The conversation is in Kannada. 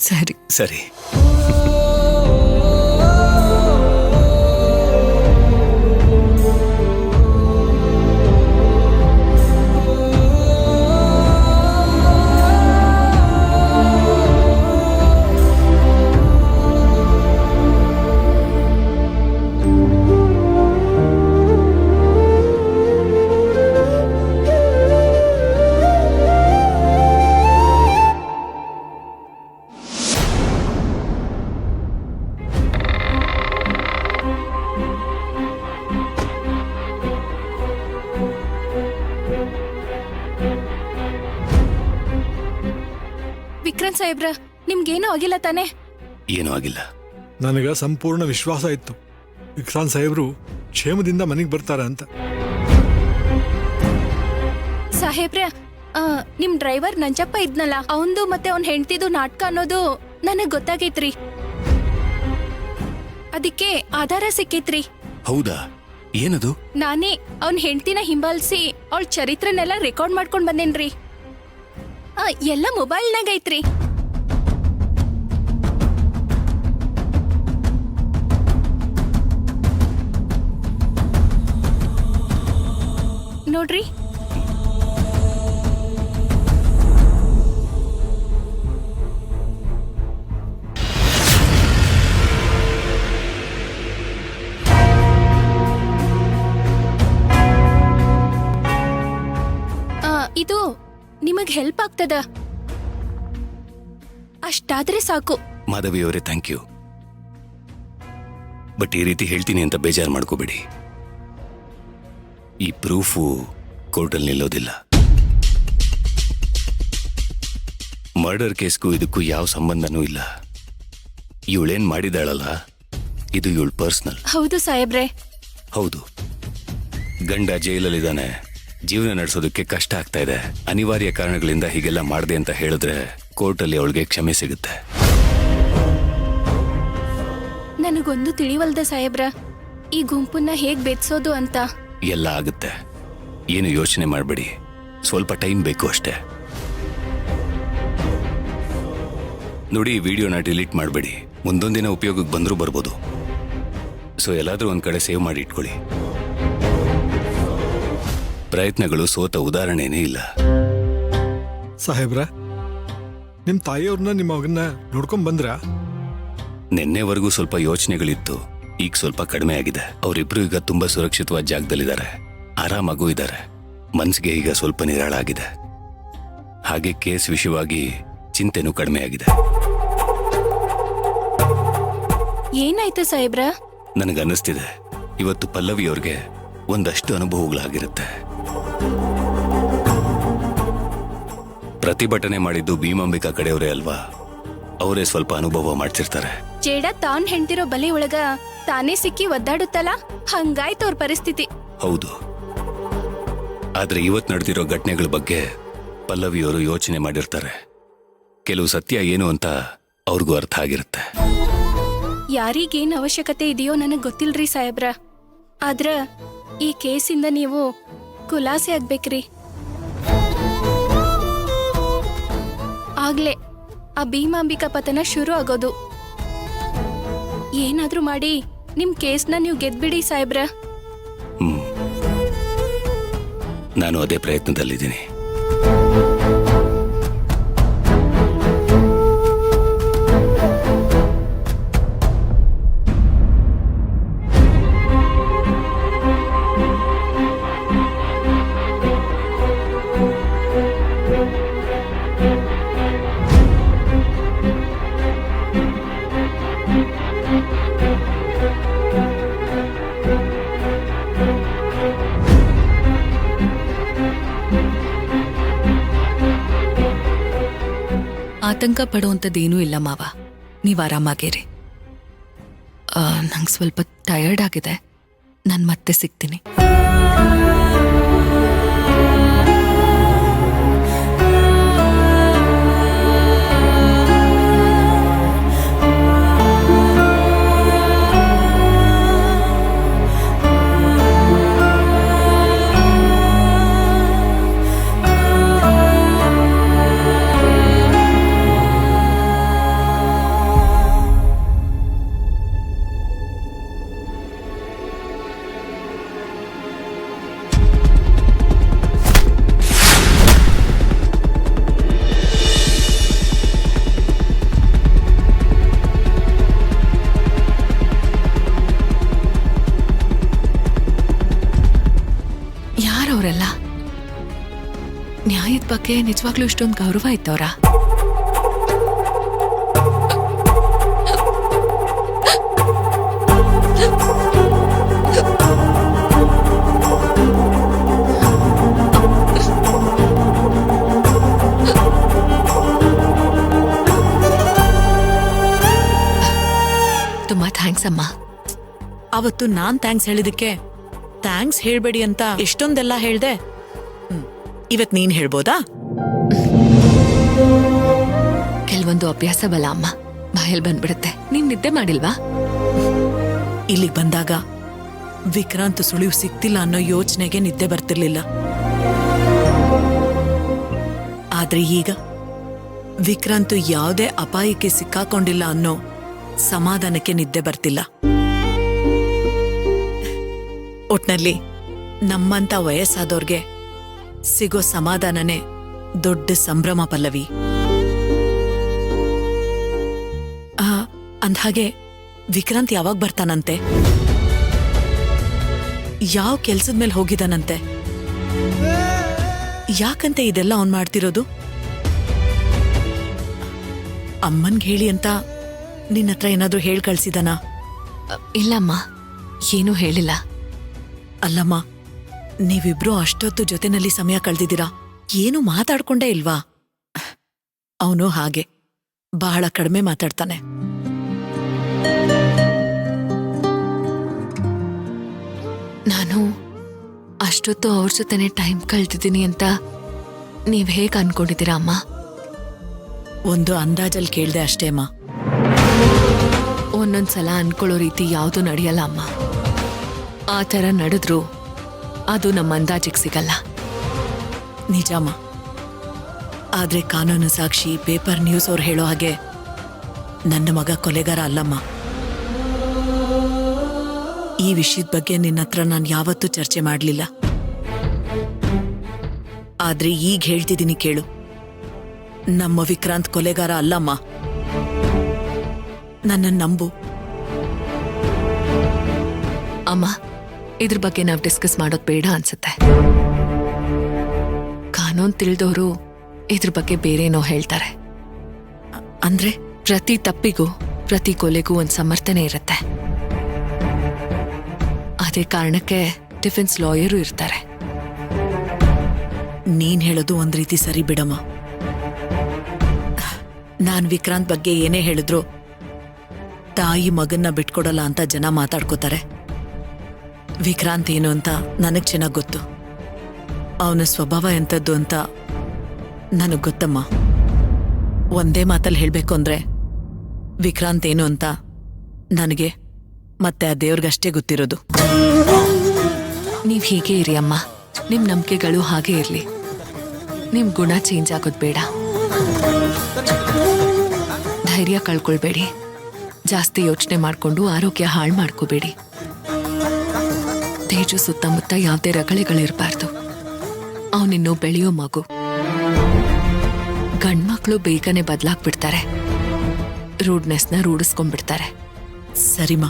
ಸರಿ ಸರಿ. ವಿಕ್ರಮ್ ಸಾಹೇಬ್ರ, ನಿಮ್ಗೇನೂ ಆಗಿಲ್ಲ ತಾನೆ? ಏನೂ ಆಗಿಲ್ಲ. ನನಗೆ ಸಂಪೂರ್ಣ ವಿಶ್ವಾಸ ಇತ್ತು ವಿಕ್ರಾಂತ್ ಸಾಹೇಬ್ರು ಕ್ಷೇಮದಿಂದ ಮನೆಗೆ ಬರ್ತಾರ ಅಂತ. ಸಾಹೇಬ್ರ, ನಿಮ್ ಡ್ರೈವರ್ ನಂಜಪ್ಪ ಇದ್ನಲ್ಲ, ಅವಂದು ಮತ್ತೆ ಅವ್ನ್ ಹೆಂಡ್ತಿದು ನಾಟಕ ಅನ್ನೋದು ನನಗ್ ಗೊತ್ತಾಗೈತ್ರಿ. ಅದಕ್ಕೆ ಆಧಾರ ಸಿಕ್ಕೈತ್ರಿ. ಹೌದಾ? ಏನದು? ನಾನೇ ಅವ್ನ್ ಹೆಂಡ್ತಿನ ಹಿಂಬಾಲಿಸಿ ಅವಳ ಚರಿತ್ರೆನೆಲ್ಲ ರೆಕಾರ್ಡ್ ಮಾಡ್ಕೊಂಡ್ ಬಂದೇನ್ರಿ. ಎಲ್ಲ ಮೊಬೈಲ್ನಾಗ ಐತ್ರಿ. ನೋಡ್ರಿ. ಇದು ನಿಮಗ್ ಹೆಲ್ಪ್ ಆಗ್ತದ, ಅಷ್ಟಾದ್ರೆ ಸಾಕು. ಮಾಧವಿಯವರೇ, ಥ್ಯಾಂಕ್ ಯು. ಬಟ್ ಈ ರೀತಿ ಹೇಳ್ತೀನಿ ಅಂತ ಬೇಜಾರು ಮಾಡ್ಕೋಬೇಡಿ. ಈ ಪ್ರೂಫು ಕೋರ್ಟಲ್ಲಿ ನಿಲ್ಲೋದಿಲ್ಲ. ಮರ್ಡರ್ ಕೇಸ್ಗೂ ಇದಕ್ಕೂ ಯಾವ ಸಂಬಂಧನೂ ಇಲ್ಲ. ಇವಳೇನ್ ಮಾಡಿದಾಳಲ್ಲ, ಇದು ಇವಳು ಪರ್ಸನಲ್. ಹೌದು ಸಾಹೇಬ್ರೆ. ಹೌದು, ಗಂಡ ಜೈಲಲ್ಲಿದ್ದಾನೆ, ಜೀವನ ನಡೆಸೋದಕ್ಕೆ ಕಷ್ಟ ಆಗ್ತಾ ಇದೆ, ಅನಿವಾರ್ಯ ಕಾರಣಗಳಿಂದ ಹೀಗೆಲ್ಲ ಮಾಡಿದೆ ಅಂತ ಹೇಳಿದ್ರೆ ಕೋರ್ಟಲ್ಲಿ ಅವಳಿಗೆ ಕ್ಷಮೆ ಸಿಗುತ್ತೆ. ನನಗೊಂದು ತಿಳಿವಲ್ದ ಸಾಹೇಬ್ರ, ಈ ಗುಂಪನ್ನ ಹೇಗ್ ಬೆತ್ಸೋದು ಅಂತ. ಎಲ್ಲ ಆಗುತ್ತೆ, ಏನು ಯೋಚನೆ ಮಾಡಬೇಡಿ. ಸ್ವಲ್ಪ ಟೈಮ್ ಬೇಕು ಅಷ್ಟೇ. ನೋಡಿ, ಈ ವಿಡಿಯೋನ ಡಿಲೀಟ್ ಮಾಡಬೇಡಿ. ಮುಂದೊಂದಿನ ಉಪಯೋಗಕ್ಕೆ ಬಂದರೂ ಬರ್ಬೋದು. ಸೊ ಎಲ್ಲಾದರೂ ಒಂದು ಕಡೆ ಸೇವ್ ಮಾಡಿ ಇಟ್ಕೊಳ್ಳಿ. ಪ್ರಯತ್ನಗಳು ಸೋತ ಉದಾಹರಣೆನೇ ಇಲ್ಲ. ಸಾಹೇಬ್ರ, ನಿಮ್ ತಾಯಿಯವ್ರನ್ನ ನಿಮ್ಮ ಮಗನ್ನ ನೋಡ್ಕೊಂಡ್ ಬಂದ್ರ? ನಿನ್ನೆವರೆಗೂ ಸ್ವಲ್ಪ ಯೋಚನೆಗಳಿತ್ತು, ಈಗ ಸ್ವಲ್ಪ ಕಡಿಮೆ ಆಗಿದೆ. ಅವರಿಬ್ರು ಈಗ ತುಂಬಾ ಸುರಕ್ಷಿತವಾದ ಜಾಗದಲ್ಲಿದ್ದಾರೆ, ಆರಾಮಾಗೂ ಇದ್ದಾರೆ. ಮನ್ಸಿಗೆ ಈಗ ಸ್ವಲ್ಪ ನಿರಾಳ ಆಗಿದೆ. ಹಾಗೆ ಕೇಸ್ ವಿಷಯವಾಗಿ ಚಿಂತೆನೂ ಕಡಿಮೆ ಆಗಿದೆ. ಏನಾಯ್ತು ಸಾಹೇಬ್ರ? ನನಗನ್ನಿಸ್ತಿದೆ ಇವತ್ತು ಪಲ್ಲವಿಯವ್ರಿಗೆ ಒಂದಷ್ಟು ಅನುಭವಗಳಾಗಿರುತ್ತೆ. ಪ್ರತಿಭಟನೆ ಮಾಡಿದ್ದು ಭೀಮಾಂಬಿಕಾ ಕಡೆಯವರೇ ಅಲ್ವಾ? ಅವರೇ ಸ್ವಲ್ಪ ಅನುಭವ ಮಾಡ್ತಿರ್ತಾರೆ. ಜೇಡ ತಾನ್ ಹೆಂಡ್ತಿರೋ ಬಲಿ ಒಳಗ ತಾನೇ ಸಿಕ್ಕಿ ಒದ್ದಾಡುತ್ತಲ್ಲ, ಹಂಗಾಯ್ತು ಅವ್ರ ಪರಿಸ್ಥಿತಿ. ಹೌದು, ಆದ್ರೆ ಇವತ್ ನಡೆದಿರೋ ಘಟನೆಗಳ ಬಗ್ಗೆ ಪಲ್ಲವಿಯವರು ಯೋಚನೆ ಮಾಡಿರ್ತಾರೆ. ಕೆಲವು ಸತ್ಯ ಏನು ಅಂತ ಅವ್ರಿಗೂ ಅರ್ಥ ಆಗಿರುತ್ತೆ. ಯಾರಿಗೇನ್ ಅವಶ್ಯಕತೆ ಇದೆಯೋ ನನಗ್ ಗೊತ್ತಿಲ್ರಿ ಸಾಹೇಬ್ರ, ಆದ್ರ ಈ ಕೇಸಿಂದ ನೀವು ಖುಲಾಸೆ ಆಗ್ಬೇಕ್ರಿ. ಆಗ್ಲೇ ಆ ಭೀಮಾಂಬಿಕಾ ಪತನ ಶುರು ಆಗೋದು. ಏನಾದ್ರೂ ಮಾಡಿ ನಿಮ್ ಕೇಸ್ನ ನೀವು ಗೆದ್ಬಿಡಿ ಸಾಹೇಬ್ರ. ನಾನು ಅದೇ ಪ್ರಯತ್ನದಲ್ಲಿದ್ದೀನಿ. ಆತಂಕ ಪಡುವಂಥದ್ದೇನೂ ಇಲ್ಲ ಮಾವ, ನೀವು ಆರಾಮಾಗಿರಿ. ನಂಗೆ ಸ್ವಲ್ಪ ಟಯರ್ಡ್ ಆಗಿದೆ, ನಾನು ಮತ್ತೆ ಸಿಗ್ತೀನಿ. ಬಗ್ಗೆ ನಿಜವಾಗ್ಲೂ ಇಷ್ಟೊಂದು ಗೌರವ ಇತ್ತವ್ರ? ತುಂಬಾ ಥ್ಯಾಂಕ್ಸ್ ಅಮ್ಮ. ಅವತ್ತು ನಾನ್ ಥ್ಯಾಂಕ್ಸ್ ಹೇಳಿದಕ್ಕೆ ಥ್ಯಾಂಕ್ಸ್ ಹೇಳ್ಬೇಡಿ ಅಂತ ಎಷ್ಟೊಂದೆಲ್ಲ ಹೇಳ್ದೆ. ಇವತ್ ನೀನ್ ಹೇಳ್ಬೋದಾ? ಕೆಲವೊಂದು ಅಭ್ಯಾಸ ಬಲ ಅಮ್ಮ, ಬಾಯಲ್ ಬಂದ್ಬಿಡುತ್ತೆ. ನೀನ್ ನಿದ್ದೆ ಮಾಡಿಲ್ವಾ? ಇಲ್ಲಿಗ್ ಬಂದಾಗ ವಿಕ್ರಾಂತ್ ಸುಳಿವು ಸಿಕ್ತಿಲ್ಲ ಅನ್ನೋ ಯೋಚನೆಗೆ ನಿದ್ದೆ ಬರ್ತಿರ್ಲಿಲ್ಲ. ಆದ್ರೆ ಈಗ ವಿಕ್ರಾಂತ್ ಯಾವುದೇ ಅಪಾಯಕ್ಕೆ ಸಿಕ್ಕಾಕೊಂಡಿಲ್ಲ ಅನ್ನೋ ಸಮಾಧಾನಕ್ಕೆ ನಿದ್ದೆ ಬರ್ತಿಲ್ಲ. ಒಟ್ನಲ್ಲಿ ನಮ್ಮಂತ ವಯಸ್ಸಾದವ್ರಿಗೆ ಸಿಗೋ ಸಮಾಧಾನನೇ ದೊಡ್ಡ ಸಂಭ್ರಮ ಪಲ್ಲವಿ. ಅಂದ್ಹಾಗೆ ವಿಕ್ರಾಂತ್ ಯಾವಾಗ ಬರ್ತಾನಂತೆ? ಯಾವ ಕೆಲ್ಸದ ಮೇಲೆ ಹೋಗಿದಾನಂತೆ? ಯಾಕಂತೆ ಇದೆಲ್ಲ ಅವ್ನ್ ಮಾಡ್ತಿರೋದು? ಅಮ್ಮನ್ಗೆ ಹೇಳಿ ಅಂತ ನಿನ್ನ ಹತ್ರ ಏನಾದ್ರೂ ಹೇಳ್ ಕಳ್ಸಿದಾನ? ಇಲ್ಲಮ್ಮ, ಏನೂ ಹೇಳಿಲ್ಲ. ಅಲ್ಲಮ್ಮ, ನೀವಿಬ್ರು ಅಷ್ಟೊತ್ತು ಜೊತೆನಲ್ಲಿ ಸಮಯ ಕಳ್ದಿದ್ದೀರಾ, ಏನು ಮಾತಾಡ್ಕೊಂಡೇ ಇಲ್ವಾ? ಅವನು ಹಾಗೆ ಬಹಳ ಕಡಿಮೆ ಮಾತಾಡ್ತಾನೆ. ನಾನು ಅಷ್ಟೊತ್ತು ಅವ್ರ ಜೊತೆನೆ ಟೈಮ್ ಕಳ್ತಿದ್ದೀನಿ ಅಂತ ನೀವ್ ಹೇಗ್ ಅನ್ಕೊಂಡಿದ್ದೀರಾ ಅಮ್ಮ? ಒಂದು ಅಂದಾಜಲ್ಲಿ ಕೇಳ್ದೆ ಅಷ್ಟೇ ಅಮ್ಮ. ಒಂದೊಂದ್ಸಲ ಅನ್ಕೊಳ್ಳೋ ರೀತಿ ಯಾವುದು ನಡೆಯಲ್ಲ ಅಮ್ಮ. ಆ ಥರ ನಡೆದ್ರು ಅದು ನಮ್ಮ ಅಂದಾಜಿಗೆ ಸಿಗಲ್ಲ. ನಿಜಮ್ಮ. ಆದ್ರೆ ಕಾನೂನು ಸಾಕ್ಷಿ, ಪೇಪರ್ ನ್ಯೂಸ್ ಅವ್ರು ಹೇಳೋ ಹಾಗೆ ನನ್ನ ಮಗ ಕೊಲೆಗಾರ ಅಲ್ಲಮ್ಮ. ಈ ವಿಷಯದ ಬಗ್ಗೆ ನಿನ್ನ ಹತ್ರ ನಾನು ಯಾವತ್ತೂ ಚರ್ಚೆ ಮಾಡಲಿಲ್ಲ. ಆದ್ರೆ ಈಗ ಹೇಳ್ತಿದ್ದೀನಿ ಕೇಳು, ನಮ್ಮ ವಿಕ್ರಾಂತ್ ಕೊಲೆಗಾರ ಅಲ್ಲಮ್ಮ. ನನ್ನ ನಂಬು ಅಮ್ಮ. ಇದ್ರ ಬಗ್ಗೆ ನಾವು ಡಿಸ್ಕಸ್ ಮಾಡೋದು ಬೇಡ ಅನ್ಸುತ್ತೆ. ಕಾನೂನು ತಿಳಿದವರು ಇದ್ರ ಬಗ್ಗೆ ಬೇರೇನೋ ಹೇಳ್ತಾರೆ. ಅಂದ್ರೆ ಪ್ರತಿ ತಪ್ಪಿಗೂ ಪ್ರತಿ ಕೊಲೆಗೂ ಒಂದು ಸಮರ್ಥನೆ ಇರುತ್ತೆ. ಅದೇ ಕಾರಣಕ್ಕೆ ಡಿಫೆನ್ಸ್ ಲಾಯರು ಇರ್ತಾರೆ. ನೀನ್ ಹೇಳೋದು ಒಂದ್ ರೀತಿ ಸರಿ ಬಿಡಮ್ಮ. ನಾನ್ ವಿಕ್ರಾಂತ್ ಬಗ್ಗೆ ಏನೇ ಹೇಳಿದ್ರು ತಾಯಿ ಮಗನ್ನ ಬಿಟ್ಕೊಡಲ್ಲ ಅಂತ ಜನ ಮಾತಾಡ್ಕೋತಾರೆ. ವಿಕ್ರಾಂತ್ ಏನು ಅಂತ ನನಗ್ ಚೆನ್ನಾಗ್ ಗೊತ್ತು. ಅವನ ಸ್ವಭಾವ ಎಂಥದ್ದು ಅಂತ ನನಗ್ ಗೊತ್ತಮ್ಮ. ಒಂದೇ ಮಾತಲ್ಲಿ ಹೇಳ್ಬೇಕು ಅಂದ್ರೆ ವಿಕ್ರಾಂತ್ ಏನು ಅಂತ ನನಗೆ ಮತ್ತೆ ಆ ದೇವ್ರಿಗಷ್ಟೇ ಗೊತ್ತಿರೋದು. ನೀವ್ ಹೀಗೆ ಇರಿ ಅಮ್ಮ. ನಿಮ್ ನಂಬಿಕೆಗಳು ಹಾಗೆ ಇರ್ಲಿ. ನಿಮ್ ಗುಣ ಚೇಂಜ್ ಆಗೋದ್ ಬೇಡ. ಧೈರ್ಯ ಕಳ್ಕೊಳ್ಬೇಡಿ. ಜಾಸ್ತಿ ಯೋಚನೆ ಮಾಡ್ಕೊಂಡು ಆರೋಗ್ಯ ಹಾಳು ಮಾಡ್ಕೋಬೇಡಿ. ತೇಜು ಸುತ್ತಮುತ್ತ ಯಾವುದೇ ರಗಳೆಗಳಿರ್ಬಾರ್ದು. ಅವನಿನ್ನು ಬೆಳೆಯೋ ಮಗು. ಗಂಡ್ಮಕ್ಳು ಬೇಗನೆ ಬದಲಾಗ್ಬಿಡ್ತಾರೆ. ರೂಡ್ನೆಸ್ನ ರೂಢಿಸ್ಕೊಂಡ್ಬಿಡ್ತಾರೆ. ಸರಿಮಾ.